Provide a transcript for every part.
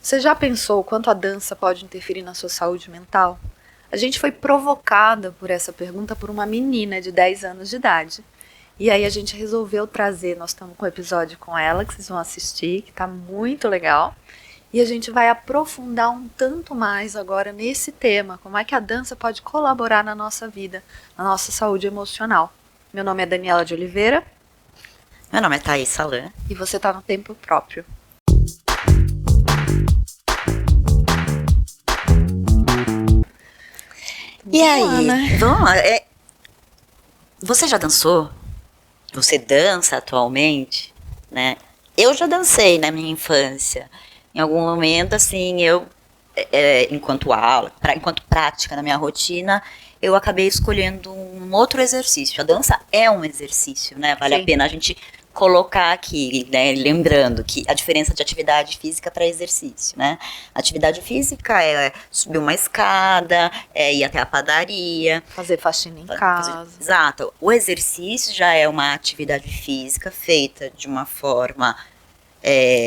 Você já pensou o quanto a dança pode interferir na sua saúde mental? A gente foi provocada por essa pergunta por uma menina de 10 anos de idade. E aí a gente resolveu trazer, nós estamos com um episódio com ela, que vocês vão assistir, que está muito legal. E a gente vai aprofundar um tanto mais agora nesse tema, como é que a dança pode colaborar na nossa vida, na nossa saúde emocional. Meu nome é Daniela de Oliveira. Meu nome é Thaís Salan. E você está no Tempo Próprio. E aí, né? Vamos lá, você já dançou? Você dança atualmente, né? Eu já dancei na minha infância. Em algum momento, assim, enquanto aula, enquanto prática na minha rotina, eu acabei escolhendo um outro exercício. A dança é um exercício, né? Vale a pena a gente colocar aqui, né? Lembrando que a diferença de atividade física para exercício, né? Atividade física é subir uma escada, ir até a padaria. Fazer faxina em casa. Exato. O exercício já é uma atividade física feita de uma forma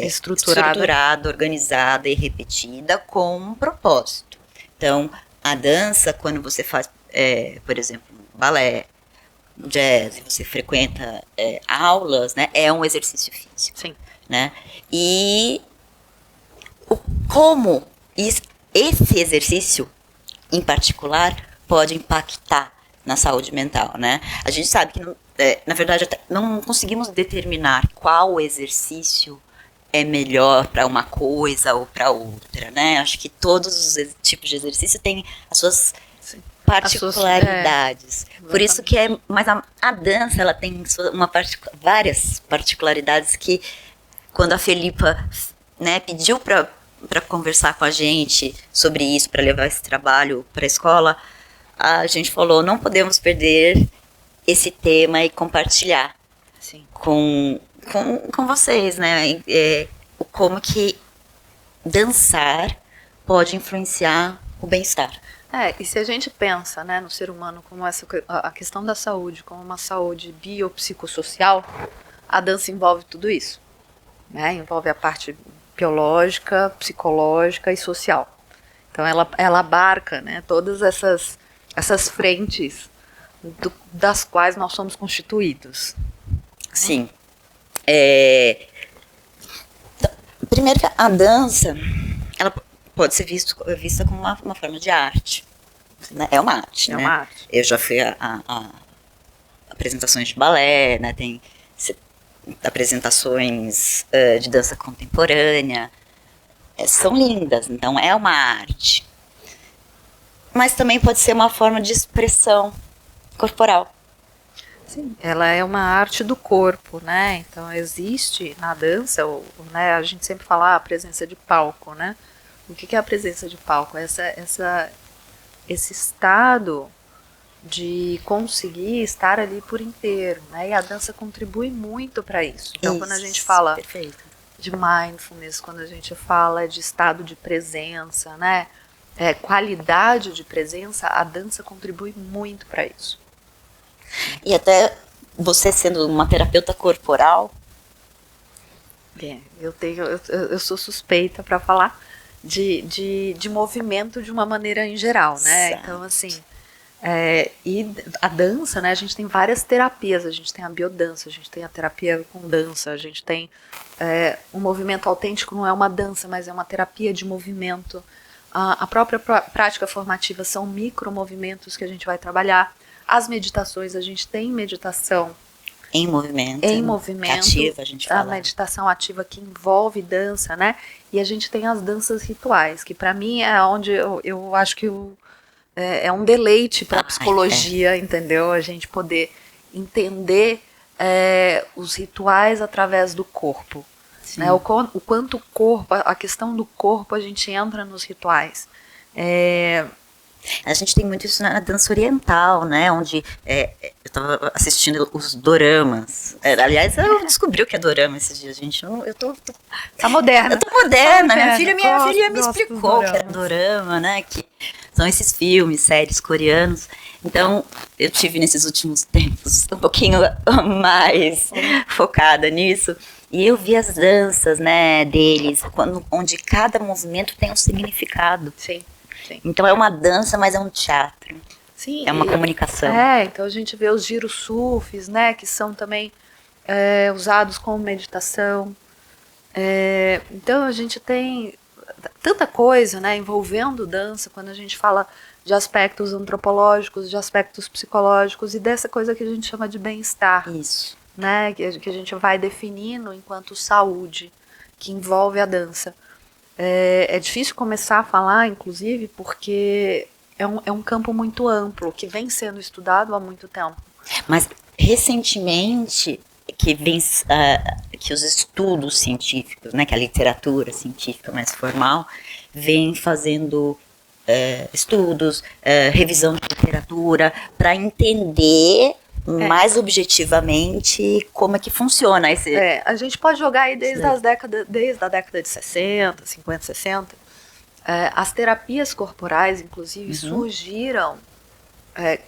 estruturada, organizada e repetida com um propósito. Então, a dança, quando você faz, por exemplo, balé, jazz, você frequenta aulas, né, é um exercício físico. Sim. Né? E como esse exercício, em particular, pode impactar na saúde mental, né? A gente sabe que, na verdade, não conseguimos determinar qual exercício é melhor para uma coisa ou para outra, né? Acho que todos os tipos de exercício têm as suas particularidades. Por isso que mas a dança, ela tem várias particularidades que, quando a Felipa, né, pediu para conversar com a gente sobre isso, para levar esse trabalho para a escola, a gente falou, não podemos perder esse tema e compartilhar com vocês, né? Como que dançar pode influenciar o bem-estar. E se a gente pensa, né, no ser humano como a questão da saúde, como uma saúde biopsicossocial, a dança envolve tudo isso, né? Envolve a parte biológica, psicológica e social. Então ela abarca, né, todas essas frentes das quais nós somos constituídos. Sim. Primeiro que a dança, ela pode ser vista como uma forma de arte. Né? É uma arte, né? Uma arte. Eu já fui a apresentações de balé, né? Tem apresentações de dança contemporânea. São lindas, então é uma arte. Mas também pode ser uma forma de expressão corporal. Sim, ela é uma arte do corpo, né? Então existe na dança, né, a gente sempre fala a presença de palco, né? O que é a presença de palco? Esse estado de conseguir estar ali por inteiro, né? E a dança contribui muito para isso. Então, quando a gente fala de mindfulness, quando a gente fala de estado de presença, né? Qualidade de presença, a dança contribui muito para isso. E até você sendo uma terapeuta corporal, eu sou suspeita para falar de movimento de uma maneira em geral, né? Certo. Então, assim, e a dança, né? A gente tem várias terapias, a gente tem a biodança, a gente tem a terapia com dança, a gente tem um movimento autêntico, não é uma dança, mas é uma terapia de movimento. A própria prática formativa são micromovimentos que a gente vai trabalhar. As meditações, a gente tem meditação em movimento, ativa, a gente fala. A meditação ativa que envolve dança, né? E a gente tem as danças rituais, que para mim é onde eu acho que é um deleite para a psicologia, entendeu? A gente poder entender os rituais através do corpo. Né? O quanto o corpo, a questão do corpo, a gente entra nos rituais. A gente tem muito isso na dança oriental, né? Onde eu estava assistindo os doramas. Aliás, eu descobri o que é dorama esses dias, gente. Tá moderna. Eu tô moderna. Minha filha me explicou o que era dorama, né? Que são esses filmes, séries coreanos. Então, eu tive nesses últimos tempos um pouquinho mais focada nisso. E eu vi as danças, né, deles, onde cada movimento tem um significado. Sim, sim. Então é uma dança, mas é um teatro. Sim, é uma comunicação. Então a gente vê os giros sufis, né, que são também usados como meditação. Então a gente tem tanta coisa, né, envolvendo dança, quando a gente fala de aspectos antropológicos, de aspectos psicológicos e dessa coisa que a gente chama de bem-estar. Isso. Né, que a gente vai definindo enquanto saúde, que envolve a dança. É difícil começar a falar, inclusive, porque é um campo muito amplo, que vem sendo estudado há muito tempo. Mas, recentemente, que os estudos científicos, né, que a literatura científica mais formal, vem fazendo estudos, revisão de literatura, para entender mais objetivamente como é que funciona esse... a gente pode jogar aí desde a década de 60, 50, 60. As terapias corporais, inclusive, surgiram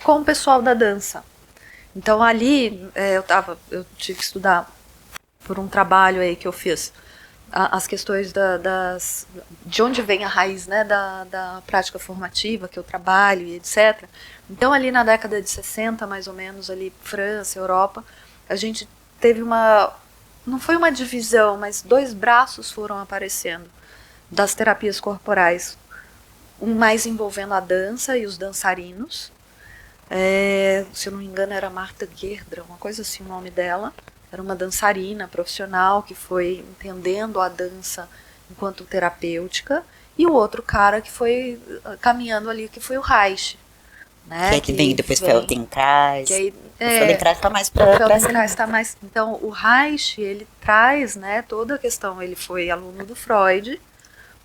com o pessoal da dança. Então ali eu tive que estudar por um trabalho aí que eu fiz as questões de onde vem a raiz, né, da prática formativa que eu trabalho e etc. Então ali na década de 60, mais ou menos, ali França, Europa, a gente teve não foi uma divisão, mas 2 braços foram aparecendo das terapias corporais, um mais envolvendo a dança e os dançarinos. Se eu não me engano era Martha Gerdra, uma coisa assim o nome dela. Era uma dançarina profissional que foi entendendo a dança enquanto terapêutica, e o outro cara que foi caminhando ali, que foi o Reich. Né, que vem depois Feldenkrais. O Feldenkrais está mais para tá mais. Então o Reich, ele traz, né, toda a questão, ele foi aluno do Freud,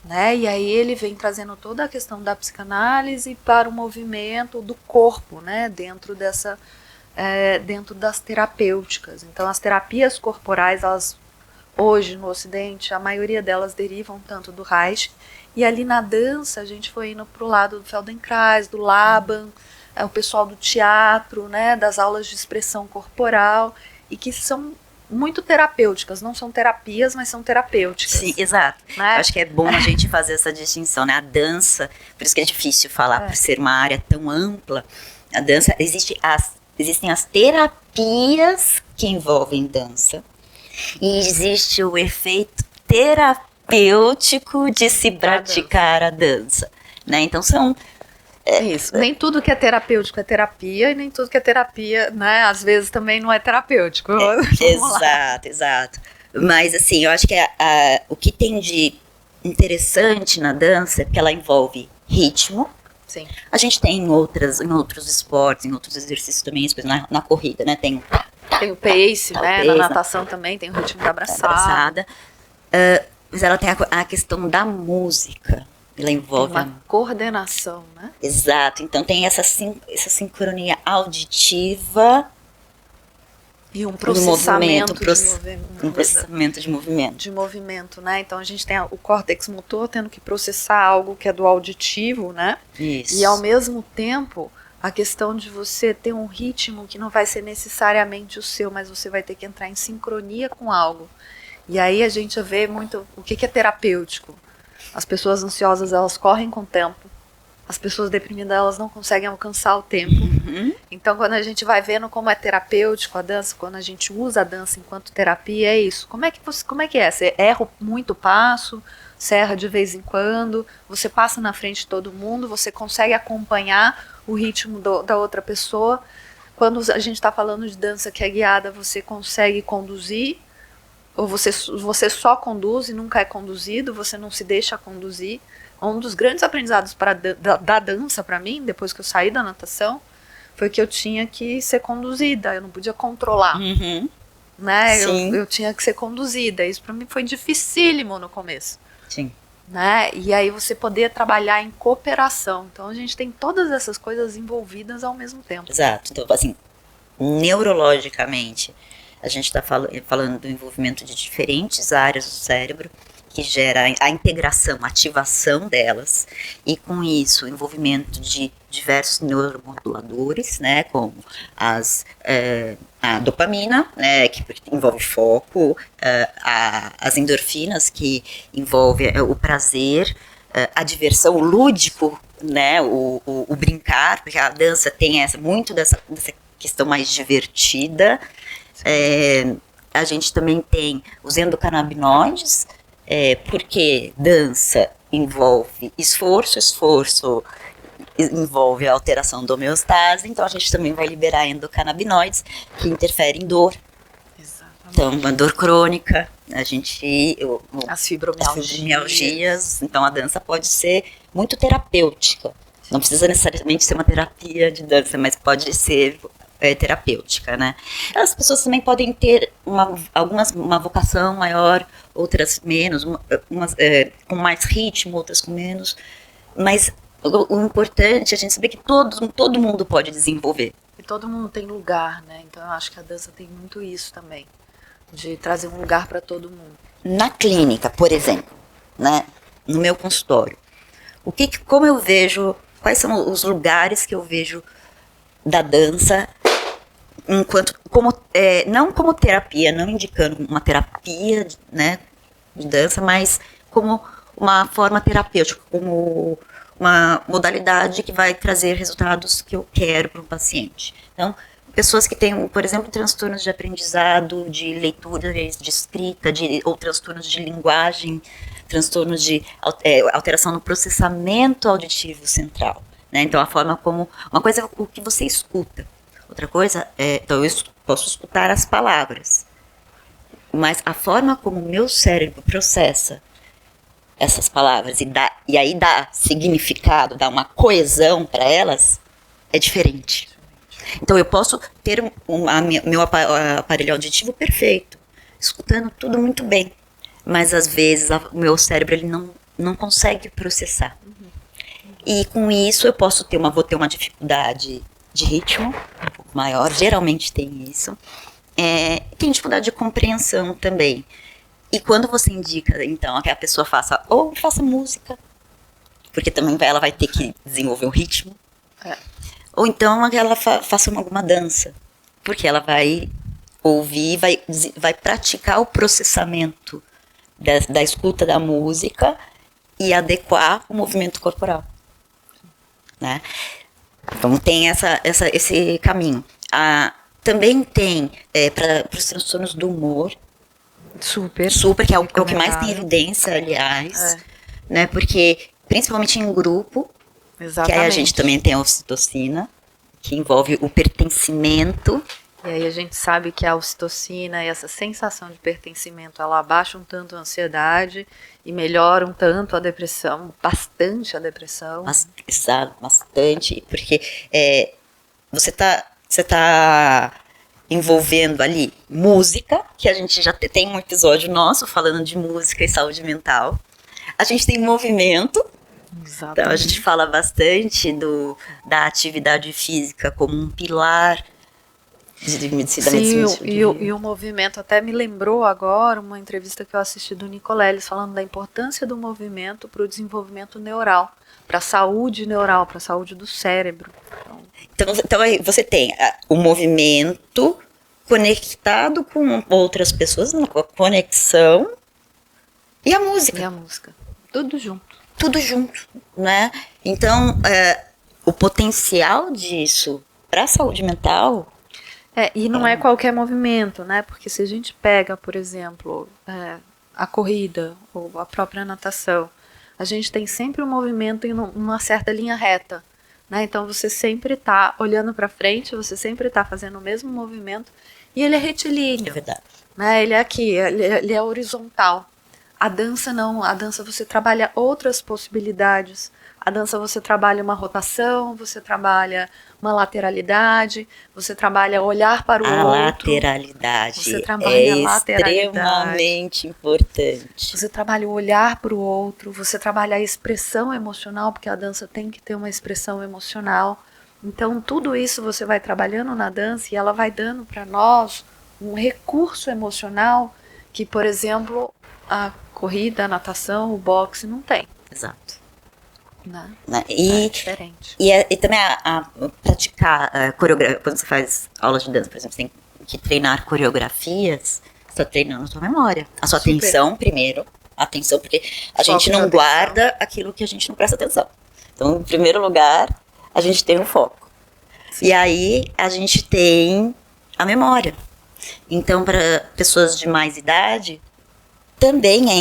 né, e aí ele vem trazendo toda a questão da psicanálise para o movimento do corpo, né, dentro das terapêuticas. Então as terapias corporais, elas hoje no Ocidente, a maioria delas derivam tanto do Reich, e ali na dança a gente foi indo para o lado do Feldenkrais, do Laban, o pessoal do teatro, né, das aulas de expressão corporal, e que são muito terapêuticas, não são terapias, mas são terapêuticas. Sim, exato. Né? Eu acho que é bom a gente fazer essa distinção, né? A dança, por isso que é difícil falar, por ser uma área tão ampla, a dança, existem as terapias que envolvem dança, e existe o efeito terapêutico de se praticar a dança, né? Então são... Isso. Nem tudo que é terapêutico é terapia, e nem tudo que é terapia, né, às vezes também não é terapêutico. Exato. Mas assim, eu acho que o que tem de interessante na dança é que ela envolve ritmo. Sim. A gente tem em outros esportes, em outros exercícios também, na corrida, né? Tem o pace, né? Na natação também tem o ritmo da abraçada. Mas ela tem a questão da música. Ela envolve uma coordenação, né? Exato. Então tem essa sincronia auditiva e um processamento de movimento. De movimento, né? Então a gente tem o córtex motor tendo que processar algo que é do auditivo, né? Isso. E ao mesmo tempo a questão de você ter um ritmo que não vai ser necessariamente o seu, mas você vai ter que entrar em sincronia com algo. E aí a gente vê muito o que é terapêutico. As pessoas ansiosas, elas correm com o tempo. As pessoas deprimidas, elas não conseguem alcançar o tempo. Então, quando a gente vai vendo como é terapêutico a dança, quando a gente usa a dança enquanto terapia, é isso. Como é que é? Você erra muito passo, você erra de vez em quando, você passa na frente de todo mundo, você consegue acompanhar o ritmo da outra pessoa. Quando a gente está falando de dança que é guiada, você consegue conduzir, ou você só conduz e nunca é conduzido, você não se deixa conduzir. Um dos grandes aprendizados da dança para mim, depois que eu saí da natação, foi que eu tinha que ser conduzida, eu não podia controlar. Né? Eu tinha que ser conduzida. Isso para mim foi dificílimo no começo. Sim. Né? E aí você poder trabalhar em cooperação. Então a gente tem todas essas coisas envolvidas ao mesmo tempo. Exato. Então, assim, neurologicamente, a gente está falando do envolvimento de diferentes áreas do cérebro que gera a integração, a ativação delas, e com isso o envolvimento de diversos neuromoduladores, né, como a dopamina, né, que envolve foco, as endorfinas, que envolve o prazer, a diversão, o lúdico, né, o brincar, porque a dança tem muito dessa questão mais divertida. A gente também tem os endocannabinoides, porque dança envolve esforço envolve a alteração da homeostase, então a gente também vai liberar endocannabinoides que interferem em dor. Exatamente. Então, uma dor crônica, as fibromialgias. Então a dança pode ser muito terapêutica. Não precisa necessariamente ser uma terapia de dança, mas pode ser terapêutica, né? As pessoas também podem ter uma vocação maior, outras menos, umas com mais ritmo, outras com menos, mas o importante é a gente saber que todo mundo pode desenvolver. E todo mundo tem lugar, né? Então eu acho que a dança tem muito isso também, de trazer um lugar para todo mundo. Na clínica, por exemplo, né? No meu consultório, como eu vejo, quais são os lugares que eu vejo da dança, não como terapia, não indicando uma terapia, né, de dança, mas como uma forma terapêutica, como uma modalidade que vai trazer resultados que eu quero para um paciente. Então, pessoas que têm, por exemplo, transtornos de aprendizado, de leitura, de escrita, ou transtornos de linguagem, transtornos de alteração no processamento auditivo central. Né? Então, a forma como... Uma coisa é o que você escuta. Outra coisa então eu posso escutar as palavras. Mas a forma como o meu cérebro processa essas palavras e aí dá significado, dá uma coesão para elas, é diferente. Então eu posso ter meu aparelho auditivo perfeito, escutando tudo muito bem, mas às vezes o meu cérebro ele não consegue processar. E com isso eu vou ter uma dificuldade de ritmo um pouco maior, geralmente tem isso. Tem dificuldade de compreensão também. E quando você indica, então, que a pessoa faça música, porque também ela vai ter que desenvolver um ritmo, ou então que ela faça alguma dança, porque ela vai ouvir, vai praticar o processamento da escuta da música e adequar o movimento corporal. Né? Então tem esse caminho. Também tem para os transtornos do humor, super, que é o que mais tem evidência, aliás, né? Porque principalmente em grupo, que aí a gente também tem a ocitocina, que envolve o pertencimento. E aí a gente sabe que a ocitocina e essa sensação de pertencimento, ela abaixa um tanto a ansiedade e melhora um tanto a depressão, bastante a depressão. Exato, bastante, porque você tá envolvendo ali música, que a gente já tem um episódio nosso falando de música e saúde mental. A gente tem movimento. Exatamente. Então a gente fala bastante da atividade física como um pilar de medicina. Sim, e o movimento até me lembrou agora uma entrevista que eu assisti do Nicoleles falando da importância do movimento para o desenvolvimento neural, para a saúde neural, para a saúde do cérebro. Então aí você tem o movimento conectado com outras pessoas, com a conexão e a música. E a música. Tudo junto. Tudo junto, né? Então, o potencial disso para a saúde mental... E não é qualquer movimento, né? Porque se a gente pega, por exemplo, a corrida ou a própria natação, a gente tem sempre um movimento em uma certa linha reta. Né? Então você sempre está olhando para frente, você sempre está fazendo o mesmo movimento e ele é retilíneo. É verdade. Né? Ele é aqui, ele é horizontal. A dança não, a dança você trabalha outras possibilidades. A dança você trabalha uma rotação, você trabalha uma lateralidade, você trabalha olhar para o outro. A lateralidade você trabalha extremamente importante. Você trabalha o olhar para o outro, você trabalha a expressão emocional, porque a dança tem que ter uma expressão emocional. Então tudo isso você vai trabalhando na dança e ela vai dando para nós um recurso emocional que, por exemplo, Corrida, natação, o boxe não tem. Exato. Né? E, é diferente. E também praticar coreografia. Quando você faz aulas de dança, por exemplo, você tem que treinar coreografias, você está treinando a sua memória. A sua atenção primeiro. Atenção, porque a gente não guarda aquilo que a gente não presta atenção. Então, em primeiro lugar, a gente tem o foco. Sim. E aí, a gente tem a memória. Então, para pessoas de mais idade, também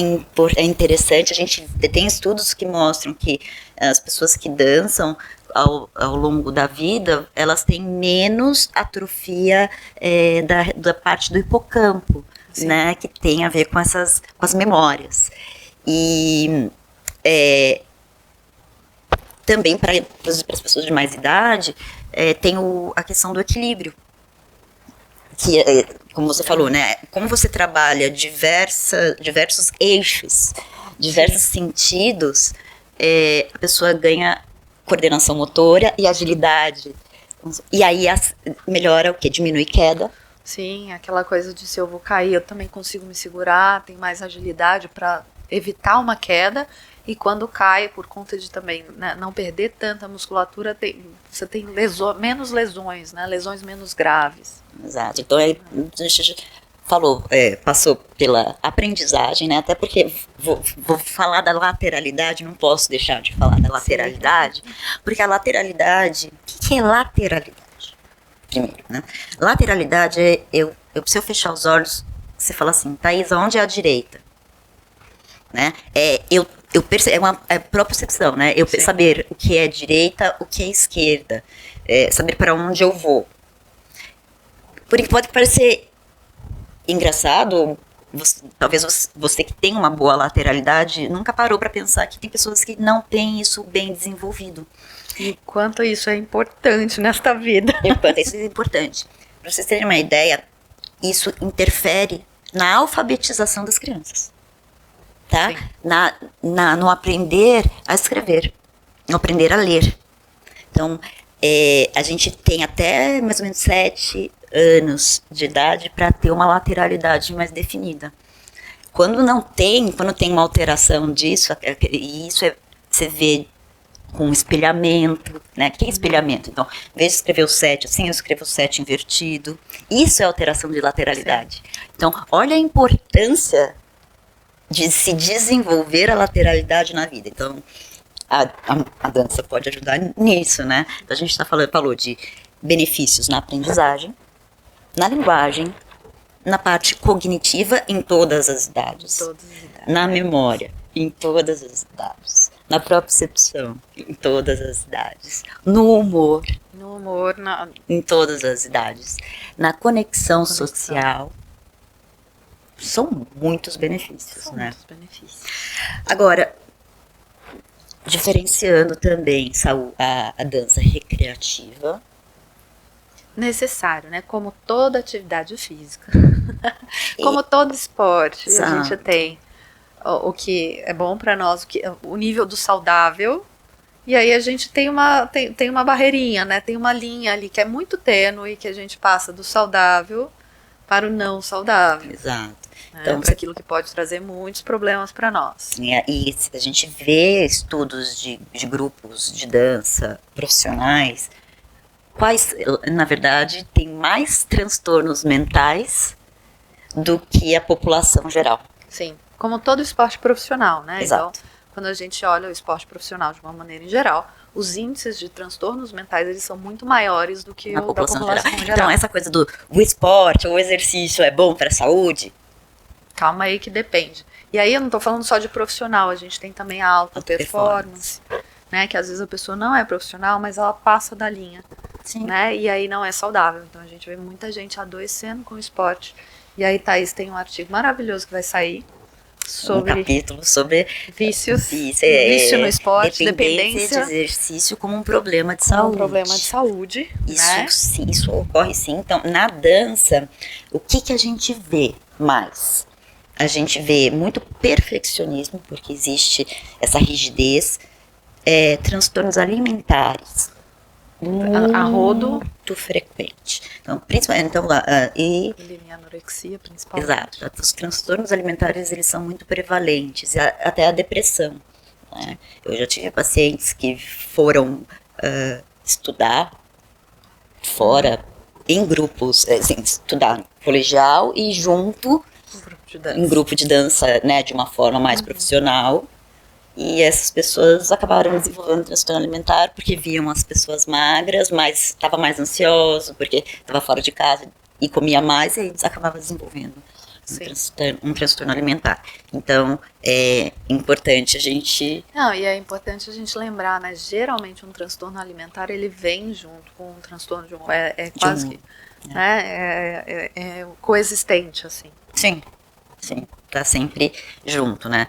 é interessante. A gente tem estudos que mostram que as pessoas que dançam ao longo da vida, elas têm menos atrofia da parte do hipocampo, né, que tem a ver com as memórias. E também para as pessoas de mais idade, tem a questão do equilíbrio. Que, como você falou, né? Como você trabalha diversos eixos, diversos sentidos, a pessoa ganha coordenação motora e agilidade. E aí melhora o quê? Diminui queda. Sim, aquela coisa de se eu vou cair, eu também consigo me segurar, tenho mais agilidade para evitar uma queda. E quando cai, por conta de também, né, não perder tanta musculatura, você tem menos lesões, né? Lesões menos graves. Exato. Então, a gente passou pela aprendizagem, né? Até porque vou falar da lateralidade, não posso deixar de falar da lateralidade, porque a lateralidade, o que é lateralidade? Primeiro, né? Lateralidade se eu fechar os olhos, você fala assim, Thaís, onde é a direita? Né? Eu percebo, é uma propriocepção, né? Eu saber o que é direita, o que é esquerda, saber para onde eu vou. Porque pode parecer engraçado, talvez você que tem uma boa lateralidade nunca parou para pensar que tem pessoas que não têm isso bem desenvolvido. E quanto isso é importante nesta vida. Quanto isso é importante. Para vocês terem uma ideia, isso interfere na alfabetização das crianças. Tá? No aprender a escrever, no aprender a ler. Então, a gente tem até mais ou menos 7 anos de idade para ter uma lateralidade mais definida. Quando tem uma alteração disso, e isso você vê com espelhamento, né? O que é espelhamento? Então, em vez de escrever o 7 assim, eu escrevo o 7 invertido. Isso é alteração de lateralidade. Sim. Então, olha a importância de se desenvolver a lateralidade na vida. Então, a dança pode ajudar nisso, né? Então, a gente falou de benefícios na aprendizagem, na linguagem, na parte cognitiva em todas as idades, na memória em todas as idades, na propriocepção em todas as idades, no humor em todas as idades, na conexão social. São muitos benefícios, né? Muitos benefícios. Agora, diferenciando também a dança recreativa. Necessário, né? Como toda atividade física. Como todo esporte, a gente tem o que é bom para nós, o nível do saudável. E aí a gente tem uma barreirinha, né? Tem uma linha ali que é muito tênue, que a gente passa do saudável para o não saudável. Exato. Então, para aquilo que pode trazer muitos problemas para nós. E a gente vê estudos de grupos de dança profissionais, na verdade, tem mais transtornos mentais do que a população geral. Sim, como todo esporte profissional, né? Exato. Então, quando a gente olha o esporte profissional de uma maneira em geral, os índices de transtornos mentais, eles são muito maiores do que a população geral. Então, essa coisa do esporte, o exercício é bom para a saúde? Calma aí que depende. E aí eu não estou falando só de profissional, a gente tem também a alta performance, né? Que às vezes a pessoa não é profissional, mas ela passa da linha. Sim. Né? E aí não é saudável. Então a gente vê muita gente adoecendo com o esporte. E aí, Thaís, tem um artigo maravilhoso que vai sair sobre um capítulo sobre vícios, vício no esporte, dependência de exercício como um problema de saúde. Um problema de saúde. Isso ocorre sim. Então, na dança, o que a gente vê mais? A gente vê muito perfeccionismo, porque existe essa rigidez, transtornos alimentares. A rodo. Muito frequente. Então, principalmente, Bulimia, anorexia, principalmente. Exato. Os transtornos alimentares, eles são muito prevalentes, até a depressão. Né? Eu já tive pacientes que foram estudar fora, em grupos, assim, estudar colegial e junto em grupo de dança, né, de uma forma mais profissional. E essas pessoas acabaram desenvolvendo transtorno alimentar porque viam as pessoas magras, mas estava mais ansioso, porque estava fora de casa e comia mais, e aí eles acabavam desenvolvendo um transtorno alimentar. Então, é importante a gente... Não, e é importante a gente lembrar, né? Geralmente um transtorno alimentar, ele vem junto com um transtorno de humor. É quase que... Né? É coexistente, assim. Sim, tá sempre junto, né?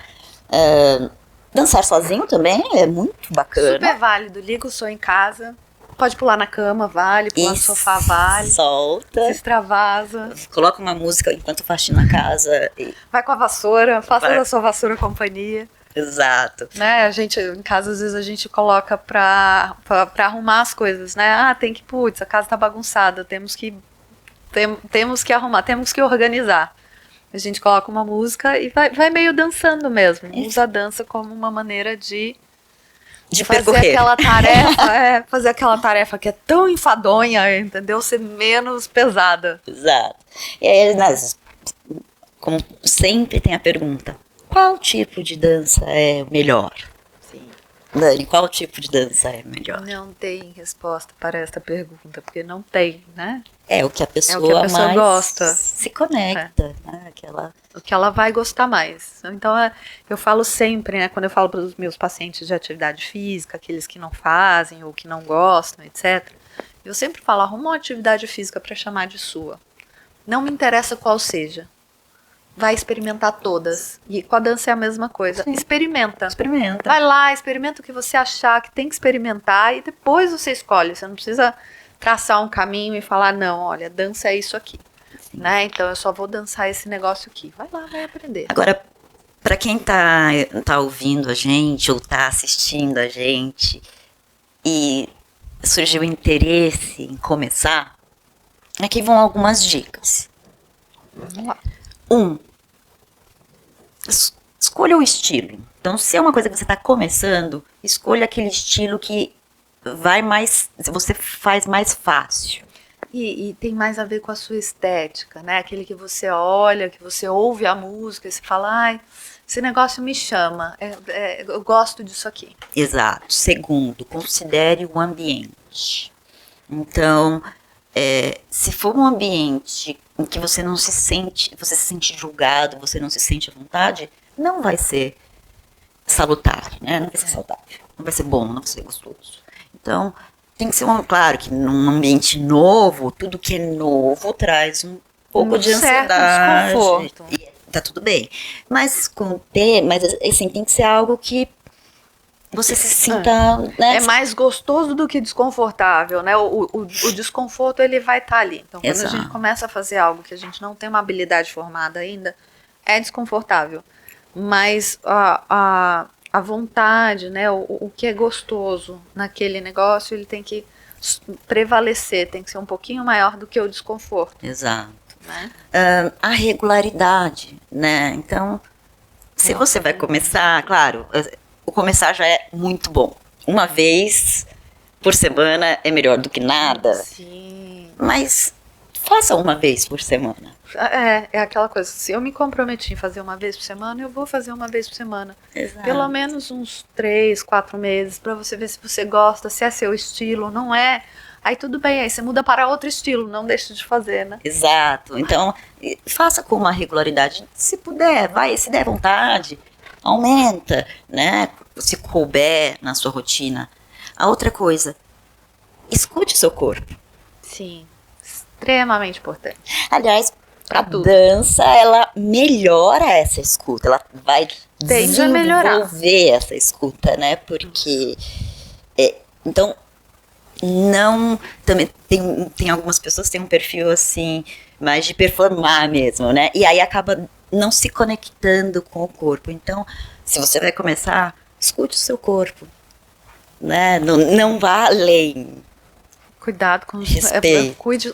Dançar sozinho também é muito bacana. Super válido. Liga o som em casa, pode pular na cama, vale, pular no sofá, vale. Solta. Se extravasa. Coloca uma música enquanto faxina a casa. Vai com a vassoura, faça da sua vassoura companhia. Exato. Né, a gente, em casa, às vezes a gente coloca pra arrumar as coisas, né? Tem que, a casa tá bagunçada, temos que arrumar, temos que organizar. A gente coloca uma música e vai meio dançando mesmo. Usa a dança como uma maneira de fazer percorrer. Aquela tarefa, fazer aquela tarefa que é tão enfadonha, entendeu? Ser menos pesada. Exato. E aí, como sempre tem a pergunta, qual tipo de dança é melhor? Sim. Dani, qual tipo de dança é melhor? Não tem resposta para esta pergunta, porque não tem, né? É o que a pessoa, mais gosta. Se conecta, né? O que ela vai gostar mais. Então, eu falo sempre, né? Quando eu falo para os meus pacientes de atividade física, aqueles que não fazem ou que não gostam, etc. Eu sempre falo, arruma uma atividade física para chamar de sua. Não me interessa qual seja. Vai experimentar todas. E com a dança é a mesma coisa. Sim. Experimenta. Vai lá, experimenta o que você achar que tem que experimentar e depois você escolhe. Você não precisa traçar um caminho e falar, não, olha, dança é isso aqui. Né? Então eu só vou dançar esse negócio aqui. Vai lá, vai aprender. Agora, para quem tá ouvindo a gente ou tá assistindo a gente e surgiu interesse em começar, aqui vão algumas dicas. Vamos lá. Escolha o estilo. Então, se é uma coisa que você está começando, escolha aquele estilo que você faz mais fácil. E tem mais a ver com a sua estética, né? Aquele que você olha, que você ouve a música e você fala, ai, esse negócio me chama, eu gosto disso aqui. Exato. Segundo, considere o ambiente. Então, se for um ambiente em que você se sente julgado, você não se sente à vontade, não vai ser salutar, né? Não vai ser saudável, não vai ser bom, não vai ser gostoso. Então, tem que ser claro que num ambiente novo, tudo que é novo traz um pouco de ansiedade. Desconforto. E tá tudo bem. Mas assim, tem que ser algo que você se sinta... Né? É mais gostoso do que desconfortável, né? O desconforto, ele vai estar ali. Então, quando a gente começa a fazer algo que a gente não tem uma habilidade formada ainda, é desconfortável. Mas a vontade, né? O que é gostoso naquele negócio, ele tem que prevalecer, tem que ser um pouquinho maior do que o desconforto. Exato. Né? A regularidade, né? Então, se você vai começar, claro... O começar já é muito bom. Uma vez por semana é melhor do que nada. Sim. Mas faça uma vez por semana. É aquela coisa, se eu me comprometi em fazer uma vez por semana, eu vou fazer uma vez por semana. Exato. Pelo menos uns 3, 4 meses, para você ver se você gosta, se é seu estilo, não é... Aí tudo bem, aí você muda para outro estilo, não deixa de fazer, né? Exato. Então, faça com uma regularidade. Se puder, se der vontade... Aumenta, né? Se couber na sua rotina. A outra coisa, escute o seu corpo. Sim, extremamente importante. Aliás, a dança, ela melhora essa escuta. Ela vai desenvolver essa escuta, né? Porque, então, não... Também tem algumas pessoas que têm um perfil, assim, mais de performar mesmo, né? E aí acaba... não se conectando com o corpo. Então, se você vai começar, escute o seu corpo, né? Não vá além, Cuidado com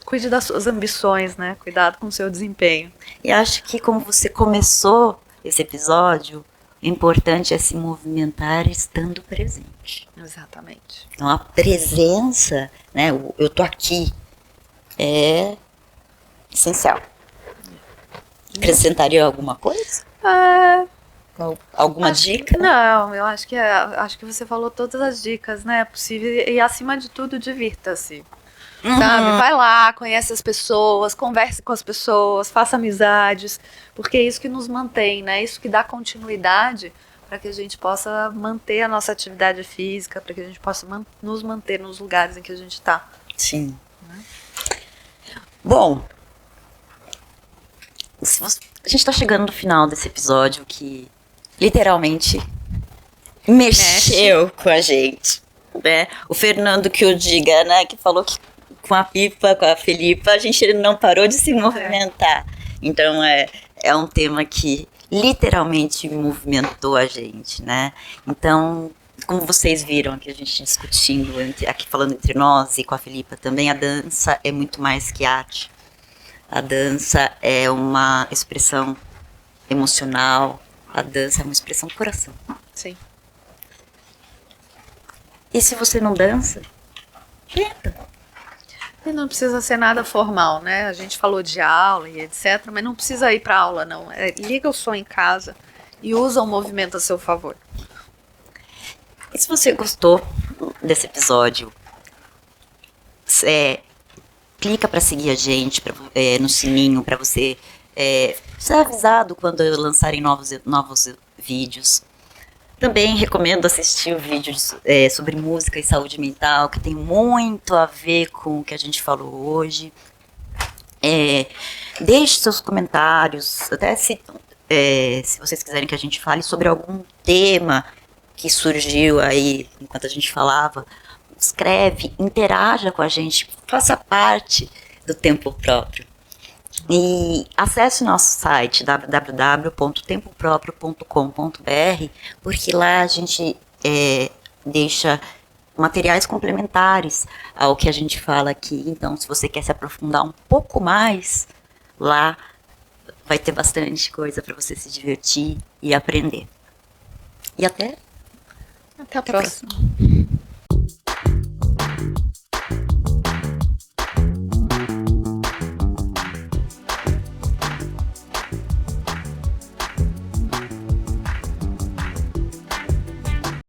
cuide das suas ambições, né? Cuidado com o seu desempenho. E acho que como você começou esse episódio, o importante é se movimentar estando presente. Exatamente. Então a presença, né? Eu tô aqui, é essencial. Acrescentaria alguma coisa? Alguma dica? Não, eu acho que você falou todas as dicas, né? Possível, e acima de tudo, divirta-se. Sabe? Vai lá, conhece as pessoas, converse com as pessoas, faça amizades, porque é isso que nos mantém, né? Isso que dá continuidade para que a gente possa manter a nossa atividade física, para que a gente possa nos manter nos lugares em que a gente está. Sim. Bom, a gente está chegando no final desse episódio que literalmente mexeu com a gente, né? O Fernando que o diga, né? Que falou que com a Pipa, com a Felipa, a gente não parou de se movimentar. Então é um tema que literalmente movimentou a gente, né? Então, como vocês viram aqui a gente discutindo, aqui falando entre nós e com a Felipa também, a dança é muito mais que arte. A dança é uma expressão emocional, a dança é uma expressão do coração. Sim. E se você não dança, tenta. E não precisa ser nada formal, né? A gente falou de aula e etc, mas não precisa ir para aula, não. Liga o som em casa e usa o movimento a seu favor. E se você gostou desse episódio, clica para seguir a gente no sininho para você ser avisado quando lançarem novos vídeos. Também recomendo assistir o vídeo sobre música e saúde mental, que tem muito a ver com o que a gente falou hoje. Deixe seus comentários, até se vocês quiserem que a gente fale sobre algum tema que surgiu aí enquanto a gente falava. Escreve, interaja com a gente, faça parte do Tempo Próprio. E acesse o nosso site www.tempoproprio.com.br, porque lá a gente deixa materiais complementares ao que a gente fala aqui. Então, se você quer se aprofundar um pouco mais, lá vai ter bastante coisa para você se divertir e aprender. E até a próxima.